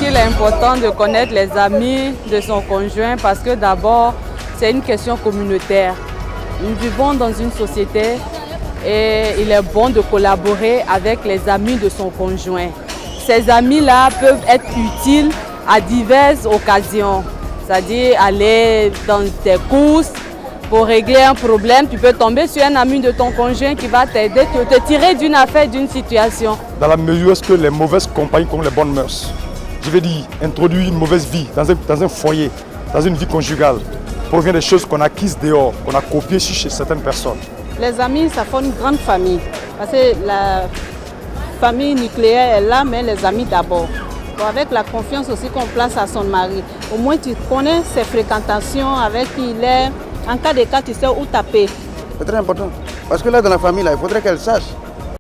qu'il est important de connaître les amis de son conjoint parce que d'abord, c'est une question communautaire. Nous vivons dans une société et il est bon de collaborer avec les amis de son conjoint. Ces amis-là peuvent être utiles à diverses occasions, c'est-à-dire aller dans des courses pour régler un problème. Tu peux tomber sur un ami de ton conjoint qui va t'aider, te tirer d'une affaire, d'une situation. Dans la mesure où est-ce que les mauvaises compagnies ont les bonnes mœurs, je veux dire, introduire une mauvaise vie dans un foyer, dans une vie conjugale, provient des choses qu'on a acquises dehors, qu'on a copiées chez certaines personnes. Les amis, ça forme une grande famille. Parce que la famille nucléaire est là, mais les amis d'abord. Bon, avec la confiance aussi qu'on place à son mari. Au moins, tu connais ses fréquentations, avec qui il est. En cas de cas, tu sais où taper. C'est très important. Parce que là, dans la famille, là, il faudrait qu'elle sache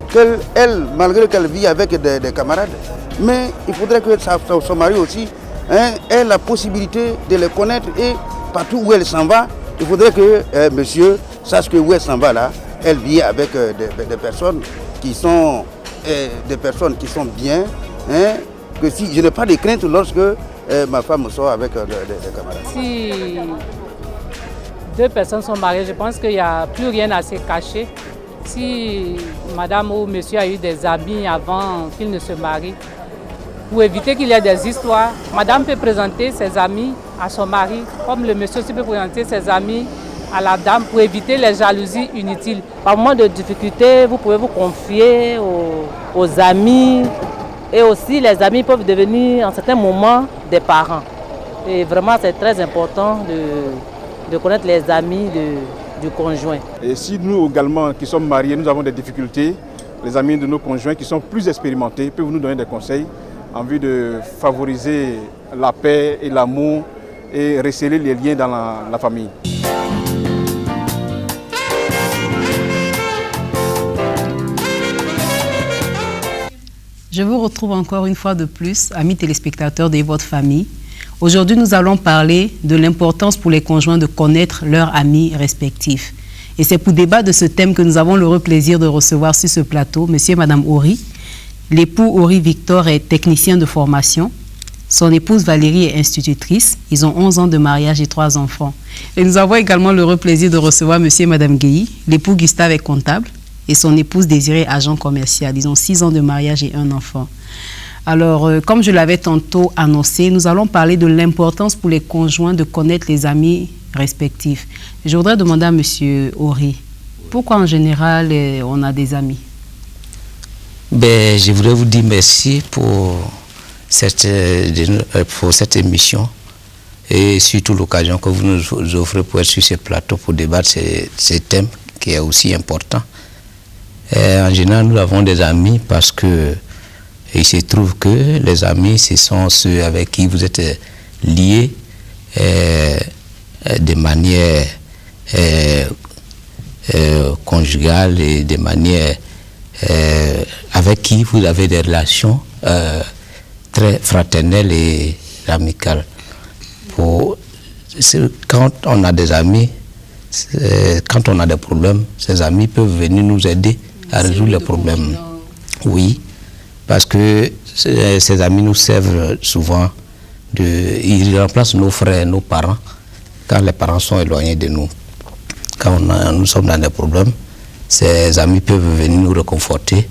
qu'elle, malgré qu'elle vit avec des camarades, mais il faudrait que son mari aussi ait la possibilité de les connaître et partout où elle s'en va, il faudrait que monsieur sache que où elle s'en va là, elle vit avec des personnes qui sont bien, que si je n'ai pas de crainte lorsque ma femme sort avec des camarades. Si deux personnes sont mariées, je pense qu'il n'y a plus rien à se cacher. Si madame ou monsieur a eu des amis avant qu'ils ne se marient, pour éviter qu'il y ait des histoires, madame peut présenter ses amis à son mari, comme le monsieur aussi peut présenter ses amis à la dame pour éviter les jalousies inutiles. Par moment de difficulté, vous pouvez vous confier aux amis et aussi les amis peuvent devenir en certains moments des parents. Et vraiment c'est très important de connaître les amis du conjoint. Et si nous également qui sommes mariés, nous avons des difficultés, les amis de nos conjoints qui sont plus expérimentés peuvent nous donner des conseils en vue de favoriser la paix et l'amour et resserrer les liens dans la famille. Je vous retrouve encore une fois de plus, amis téléspectateurs de votre famille. Aujourd'hui, nous allons parler de l'importance pour les conjoints de connaître leurs amis respectifs. Et c'est pour débattre de ce thème que nous avons le plaisir de recevoir sur ce plateau monsieur et madame Ori. L'époux Ori Victor est technicien de formation. Son épouse Valérie est institutrice. Ils ont 11 ans de mariage et 3 enfants. Et nous avons également le plaisir de recevoir monsieur et madame Guéhi. L'époux Gustave est comptable et son épouse Désirée agent commercial. Ils ont 6 ans de mariage et 1 enfant. Alors, comme je l'avais tantôt annoncé, nous allons parler de l'importance pour les conjoints de connaître les amis respectifs. Je voudrais demander à monsieur Ori, pourquoi en général on a des amis? Je voudrais vous dire merci pour cette émission et surtout l'occasion que vous nous offrez pour être sur ce plateau pour débattre ce thème qui est aussi important. En général, nous avons des amis parce que il se trouve que les amis, ce sont ceux avec qui vous êtes liés de manière conjugale et de manière avec qui vous avez des relations très fraternelles et amicales. Quand on a des amis, quand on a des problèmes, ces amis peuvent venir nous aider à résoudre les problèmes. Oui, parce que ces amis nous servent souvent, ils remplacent nos frères, nos parents, quand les parents sont éloignés de nous. Quand nous sommes dans des problèmes, ces amis peuvent venir nous réconforter,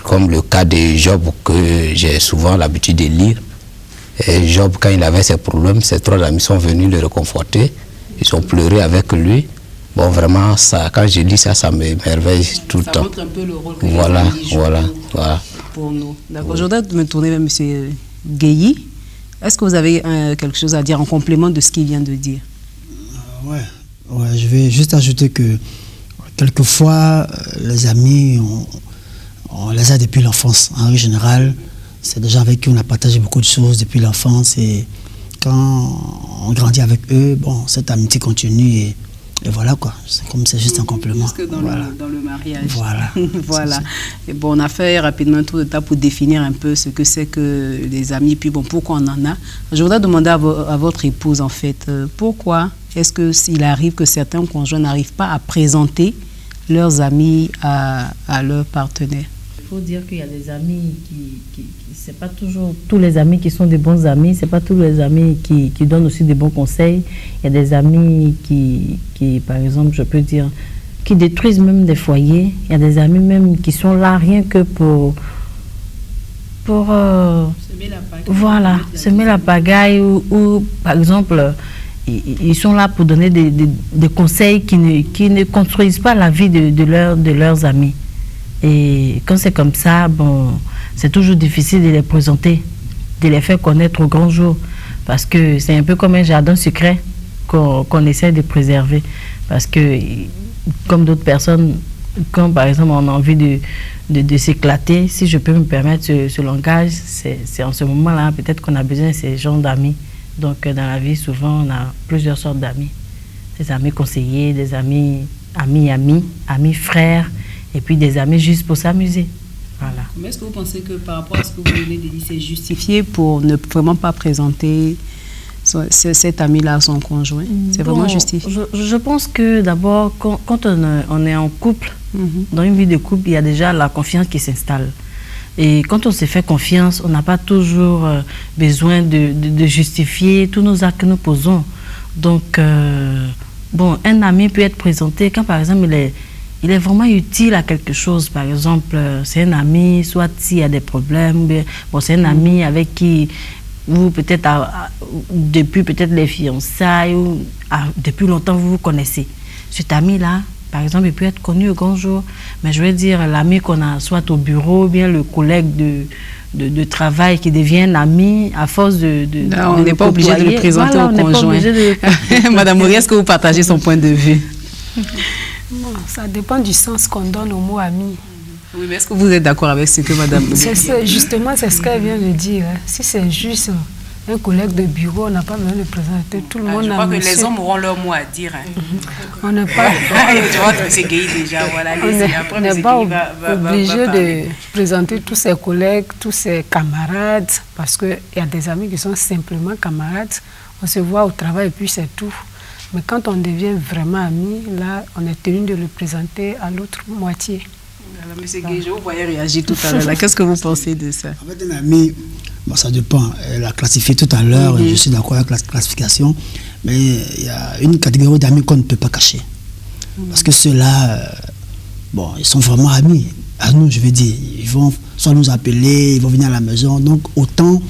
comme le cas de Job que j'ai souvent l'habitude de lire. Et Job, quand il avait ses problèmes, ses 3 amis sont venus le réconforter, ils ont pleuré avec lui. Bon, vraiment, ça, quand je lis ça, ça m'émerveille tout le temps. Ça montre un peu le rôle que voilà. Pour nous. D'accord. Je voudrais me tourner vers M. Guéhi. Est-ce que vous avez quelque chose à dire en complément de ce qu'il vient de dire? Ouais, je vais juste ajouter que quelquefois, les amis, on les a depuis l'enfance. En général, c'est des gens avec qui on a partagé beaucoup de choses depuis l'enfance. Et quand on grandit avec eux, bon, cette amitié continue et voilà quoi, c'est juste un complément. Jusque dans, voilà. dans le mariage. Voilà. Voilà. Et bon, on a fait rapidement un tour de table pour définir un peu ce que c'est que les amis, puis bon, pourquoi on en a. Je voudrais demander à votre épouse en fait, pourquoi est-ce qu'il arrive que certains conjoints n'arrivent pas à présenter leurs amis à leurs partenaires? faut dire qu'il y a des amis qui c'est pas toujours tous les amis qui sont des bons amis, c'est pas tous les amis qui donnent aussi des bons conseils. Il y a des amis qui par exemple, je peux dire, qui détruisent même des foyers. Il y a des amis même qui sont là rien que pour semer la pagaille. Voilà, semer la pagaille ou par exemple, ils sont là pour donner des conseils qui ne construisent pas la vie de leurs amis. Et quand c'est comme ça, bon, c'est toujours difficile de les présenter, de les faire connaître au grand jour. Parce que c'est un peu comme un jardin secret qu'on essaie de préserver. Parce que, comme d'autres personnes, quand par exemple on a envie de s'éclater, si je peux me permettre ce langage, c'est en ce moment-là peut-être qu'on a besoin de ces genres d'amis. Donc dans la vie, souvent on a plusieurs sortes d'amis. Des amis conseillers, des amis frères, et puis des amis juste pour s'amuser. Voilà. Mais est-ce que vous pensez que par rapport à ce que vous venez de dire, c'est justifié pour ne vraiment pas présenter cet ami-là à son conjoint? C'est vraiment justifié? Je pense que d'abord, quand on est en couple, dans une vie de couple, il y a déjà la confiance qui s'installe. Et quand on se fait confiance, on n'a pas toujours besoin de justifier tous nos actes que nous posons. Donc, bon, un ami peut être présenté quand, par exemple, il est vraiment utile à quelque chose. Par exemple, c'est un ami, soit s'il y a des problèmes, bon, c'est un ami avec qui vous, peut-être, depuis peut-être les fiançailles, ou depuis longtemps, vous vous connaissez. Cet ami-là, par exemple, il peut être connu au grand jour, mais je veux dire, l'ami qu'on a soit au bureau, bien le collègue de travail qui devient un ami à force on n'est pas obligé de le présenter au conjoint. Madame Mori, est-ce que vous partagez son point de vue? Bon, ça dépend du sens qu'on donne au mot ami. Oui, mais est-ce que vous êtes d'accord avec ce que Madame dit? Justement, c'est ce qu'elle vient de dire. Si c'est juste un collègue de bureau, on n'a pas besoin de présenter tout le monde. Je crois que les hommes auront leur mot à dire. On n'est pas obligé de présenter tous ses collègues, tous ses camarades, parce qu'il y a des amis qui sont simplement camarades. On se voit au travail et puis c'est tout. Mais quand on devient vraiment ami, là, on est tenu de le présenter à l'autre moitié. Alors, M. Gueye, je vous voyais réagir tout à l'heure. Qu'est-ce que vous pensez de ça? En fait, un ami, bon, ça dépend. Elle a classifié tout à l'heure, je suis d'accord avec la classification, mais il y a une catégorie d'amis qu'on ne peut pas cacher. Parce que ceux-là, bon, ils sont vraiment amis. À nous, je veux dire, ils vont soit nous appeler, ils vont venir à la maison. Donc, autant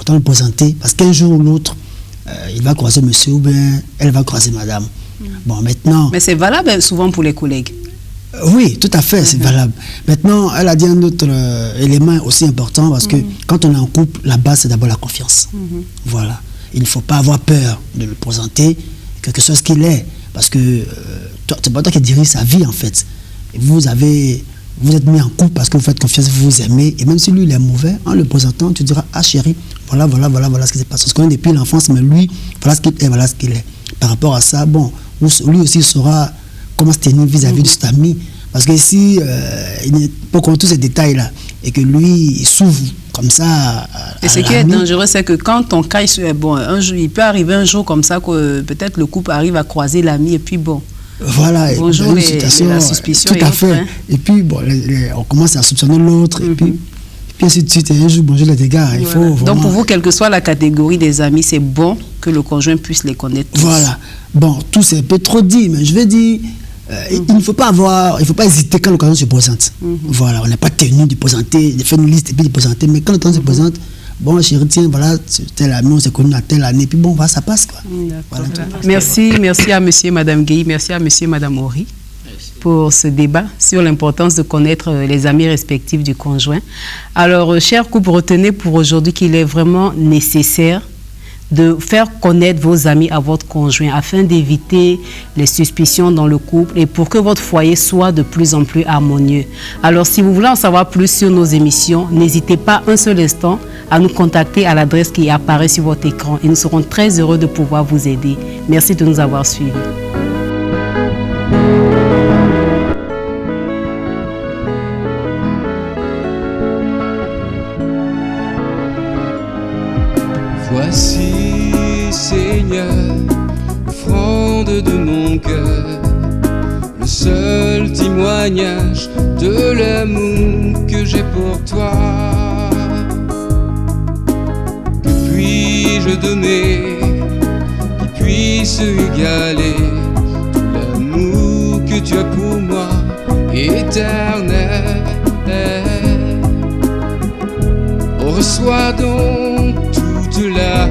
le présenter, parce qu'un jour ou l'autre, il va croiser monsieur ou bien elle va croiser madame. Bon, maintenant... Mais c'est valable souvent pour les collègues. Oui, tout à fait, c'est valable. Maintenant, elle a dit un autre élément aussi important, parce que quand on est en couple, la base, c'est d'abord la confiance. Voilà. Il ne faut pas avoir peur de le présenter, quelque chose qu'il est. Parce que c'est pas toi qui dirige sa vie, en fait. Et vous êtes mis en couple parce que vous faites confiance, vous vous aimez. Et même si lui, il est mauvais, en le présentant, tu diras, ah chérie, voilà ce qui s'est passé. On se connaît depuis l'enfance, mais lui, voilà ce qu'il est, voilà ce qu'il est. Par rapport à ça, bon, lui aussi saura comment se tenir vis-à-vis de cet ami. Parce que si il n'est pas contre tous ces détails-là, et que lui, il s'ouvre comme ça. Et ce qui est dangereux, c'est que quand ton cas, bon, un jour, il peut arriver un jour comme ça que peut-être le couple arrive à croiser l'ami, et puis bon. Voilà, bonjour, la suspicion. Tout à fait. Hein. Et puis, bon, on commence à soupçonner l'autre, et puis ainsi de suite, et un jour, bonjour les dégâts. Il faut vraiment... Donc, pour vous, quelle que soit la catégorie des amis, c'est bon que le conjoint puisse les connaître tous. Voilà. Bon, tout c'est un peu trop dit, mais je veux dire, il ne faut pas hésiter quand l'occasion se présente. Voilà, on n'est pas tenu de présenter, de faire une liste et puis de présenter, mais quand l'occasion se présente, bon, chérie, tiens, voilà, tel ami, on s'est connu à telle année, puis bon, voilà, ça passe, quoi. Voilà, merci à monsieur et madame Gueye, merci à monsieur et madame Mori pour ce débat sur l'importance de connaître les amis respectifs du conjoint. Alors, chers couples, retenez pour aujourd'hui qu'il est vraiment nécessaire de faire connaître vos amis à votre conjoint afin d'éviter les suspicions dans le couple et pour que votre foyer soit de plus en plus harmonieux. Alors, si vous voulez en savoir plus sur nos émissions, n'hésitez pas un seul instant à nous contacter à l'adresse qui apparaît sur votre écran et nous serons très heureux de pouvoir vous aider. Merci de nous avoir suivis. Voici, Seigneur, offrande de mon cœur, le seul dimanche témoignage de l'amour que j'ai pour toi. Que puis-je donner qui puisse égaler tout l'amour que tu as pour moi, éternel? On reçoit donc toute la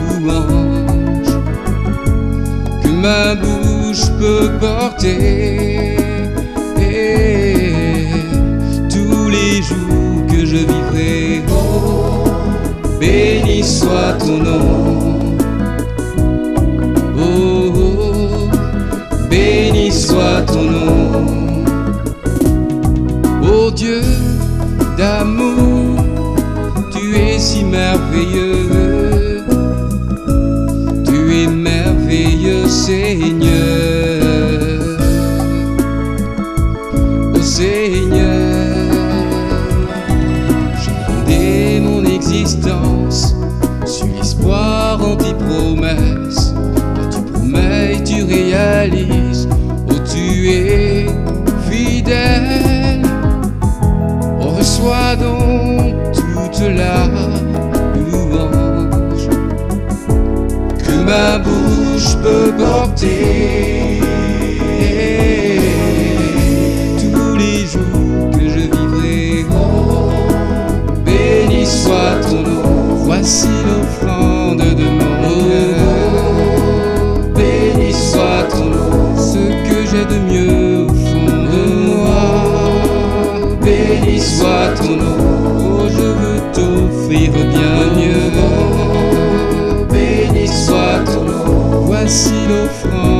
louange que ma bouche peut porter, et tous les jours que je vivrai. Oh, béni soit ton nom. Oh, oh, béni soit ton nom. Oh Dieu d'amour, tu es si merveilleux, tu es merveilleux Seigneur. Oh Seigneur, j'ai fondé mon existence sur l'espoir en tes promesses. Toi tu promets et tu réalises, oh tu es fidèle. On reçoit donc toute la louange que ma bouche peut porter, tous les jours que je vivrai. Oh, béni soit ton nom. Voici l'offrande de mon cœur. Béni soit ton nom. Ce que j'ai de mieux au fond de moi. Béni soit ton nom. Oh, je veux t'offrir bien mieux. Béni soit ton nom. Voici l'offrande